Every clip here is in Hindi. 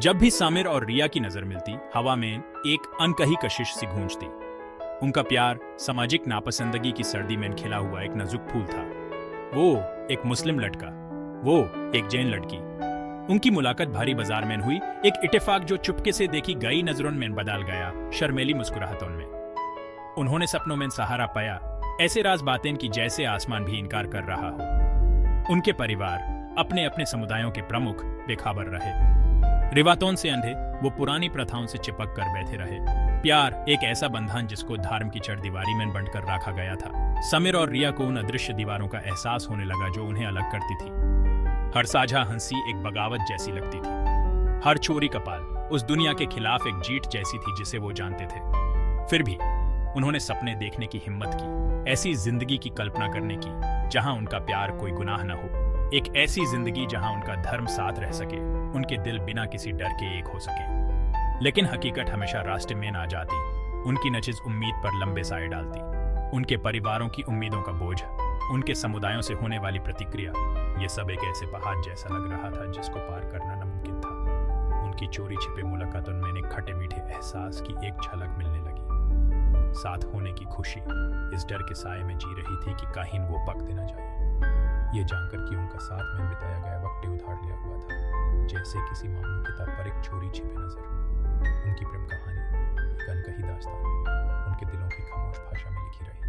जब भी सामिर और रिया की नजर मिलती, हवा में एक अनकही कशिश सी गूंजती। उनका प्यार सामाजिक नापसंदगी की सर्दी में खिला हुआ एक नाजुक फूल था। वो एक मुस्लिम लड़का, वो एक जैन लड़की। उनकी मुलाकात भारी बाजार में हुई, एक इत्तेफाक जो चुपके से देखी गई नजरों में बदल गया शर्मेली मुस्कुराहटों में। उन्होंने सपनों में सहारा पाया, ऐसे राज बातें की जैसे आसमान भी इनकार कर रहा हो। उनके परिवार अपने अपने समुदायों के प्रमुख बेखबर रहे। रिवातों से अंधे वो पुरानी प्रथाओं से चिपक कर बैठे रहे। प्यार एक ऐसा बंधन जिसको धर्म की चरदीवारी में बंटकर रखा गया था। समीर और रिया को उन अदृश्य दीवारों का एहसास होने लगा जो उन्हें अलग करती थी। हर साझा हंसी एक बगावत जैसी लगती थी, हर चोरी का पाल उस दुनिया के खिलाफ एक जीत जैसी थी जिसे वो जानते थे। फिर भी उन्होंने सपने देखने की हिम्मत की, ऐसी जिंदगी की कल्पना करने की जहां उनका प्यार कोई गुनाह न हो, एक ऐसी जिंदगी जहां उनका धर्म साथ रह सके, उनके दिल बिना किसी डर के एक हो सके। लेकिन हकीकत हमेशा रास्ते में आ जाती, उनकी नचिज उम्मीद पर लंबे साए डालती। उनके परिवारों की उम्मीदों का बोझ, उनके समुदायों से होने वाली प्रतिक्रिया, ये सब एक ऐसे पहाड़ जैसा लग रहा था जिसको पार करना नामुमकिन था। उनकी चोरी छिपे मुलाकातों में एक खट्टे मीठे एहसास की एक झलक मिलने लगी। साथ होने की खुशी इस डर के साए में जी रही थी कि कहीं वो पक देना चाहिए। ये जानकर कि उनका साथ में बिताया गया वक्त उधार लिया हुआ था, जैसे किसी मामूली किताब पर एक चोरी छिपे नजर। उनकी प्रेम कहानी एक अनकही दास्तान उनके दिलों की खामोश भाषा में लिखी रही।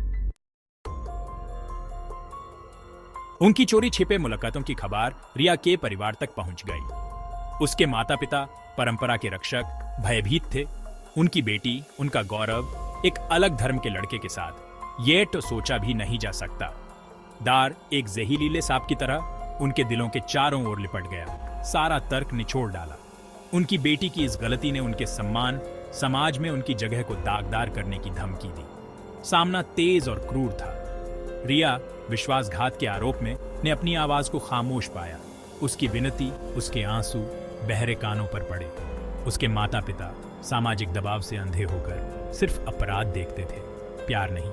उनकी चोरी छिपे मुलाकातों की खबर रिया के परिवार तक पहुंच गई। उसके माता पिता परंपरा के रक्षक भयभीत थे। उनकी बेटी, उनका गौरव एक अलग धर्म के लड़के के साथ, ये तो सोचा भी नहीं जा सकता। दार एक जहरीले सांप की तरह उनके दिलों के चारों ओर लिपट गया, सारा तर्क निचोड़ डाला। उनकी बेटी की इस गलती ने उनके सम्मान, समाज में उनकी जगह को दागदार करने की धमकी दी। सामना तेज और क्रूर था। रिया विश्वासघात के आरोप में ने अपनी आवाज को खामोश पाया। उसकी विनती, उसके आंसू बहरे कानों पर पड़े। उसके माता पिता सामाजिक दबाव से अंधे होकर सिर्फ अपराध देखते थे, प्यार नहीं।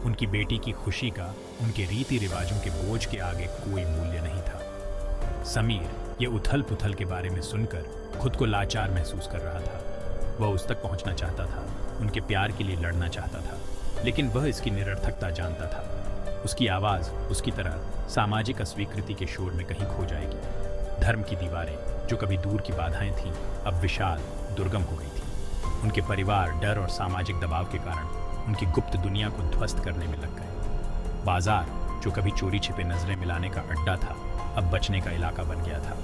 उनकी बेटी की खुशी का उनके रीति रिवाजों के बोझ के आगे कोई मूल्य नहीं था। समीर ये उथल पुथल के बारे में सुनकर खुद को लाचार महसूस कर रहा था। वह उस तक पहुंचना चाहता था, उनके प्यार के लिए लड़ना चाहता था, लेकिन वह इसकी निरर्थकता जानता था। उसकी आवाज उसकी तरह सामाजिक अस्वीकृति के शोर में कहीं खो जाएगी। धर्म की दीवारें जो कभी दूर की बाधाएं थीं, अब विशाल दुर्गम हो गई थी। उनके परिवार डर और सामाजिक दबाव के कारण उनकी गुप्त दुनिया को ध्वस्त करने में लग गए। बाजार जो कभी चोरी छिपे नजरें मिलाने का अड्डा था, अब बचने का इलाका बन गया था।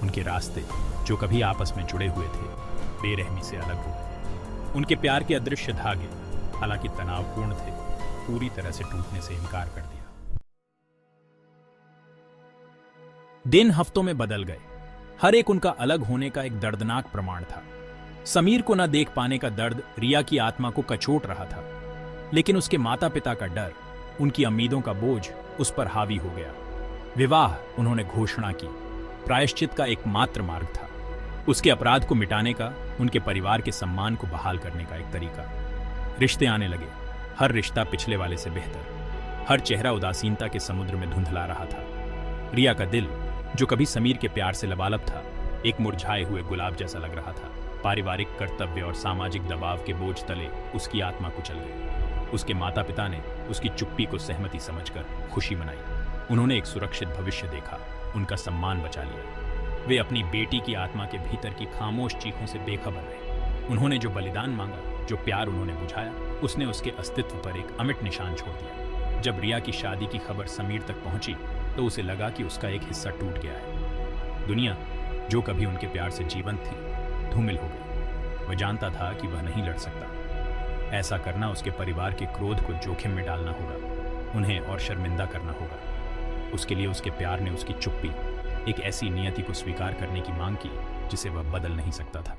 उनके रास्ते जो कभी आपस में जुड़े हुए थे, बेरहमी से अलग हो गए। उनके प्यार के अदृश्य धागे, हालांकि तनावपूर्ण थे, पूरी तरह से टूटने से इनकार कर दिया। दिन हफ्तों में बदल गए। हर एक उनका अलग होने का एक दर्दनाक प्रमाण था। समीर को न देख पाने का दर्द रिया की आत्मा को कचोट रहा था, लेकिन उसके माता पिता का डर, उनकी उम्मीदों का बोझ उस पर हावी हो गया। विवाह उन्होंने घोषणा की, प्रायश्चित का एकमात्र मार्ग था। उसके अपराध को मिटाने का, उनके परिवार के सम्मान को बहाल करने का एक तरीका। रिश्ते आने लगे, हर रिश्ता पिछले वाले से बेहतर। हर चेहरा उदासीनता के समुद्र में धुंधला रहा था। रिया का दिल जो कभी समीर के प्यार से लबालब था, एक मुरझाए हुए गुलाब जैसा लग रहा था। पारिवारिक कर्तव्य और सामाजिक दबाव के बोझ तले उसकी आत्मा कुचल गई। उसके माता पिता ने उसकी चुप्पी को सहमति समझकर खुशी मनाई। उन्होंने एक सुरक्षित भविष्य देखा, उनका सम्मान बचा लिया। वे अपनी बेटी की आत्मा के भीतर की खामोश चीखों से बेखबर रहे। उन्होंने जो बलिदान मांगा, जो प्यार उन्होंने बुझाया, उसने उसके अस्तित्व पर एक अमिट निशान छोड़ दिया। जब रिया की शादी की खबर समीर तक पहुंची तो उसे लगा कि उसका एक हिस्सा टूट गया है। दुनिया जो कभी उनके प्यार से जीवंत थी, धूमिल हो गई। वह जानता था कि वह नहीं लड़ सकता। ऐसा करना उसके परिवार के क्रोध को जोखिम में डालना होगा, उन्हें और शर्मिंदा करना होगा। उसके लिए उसके प्यार ने उसकी चुप्पी, एक ऐसी नियति को स्वीकार करने की मांग की जिसे वह बदल नहीं सकता था।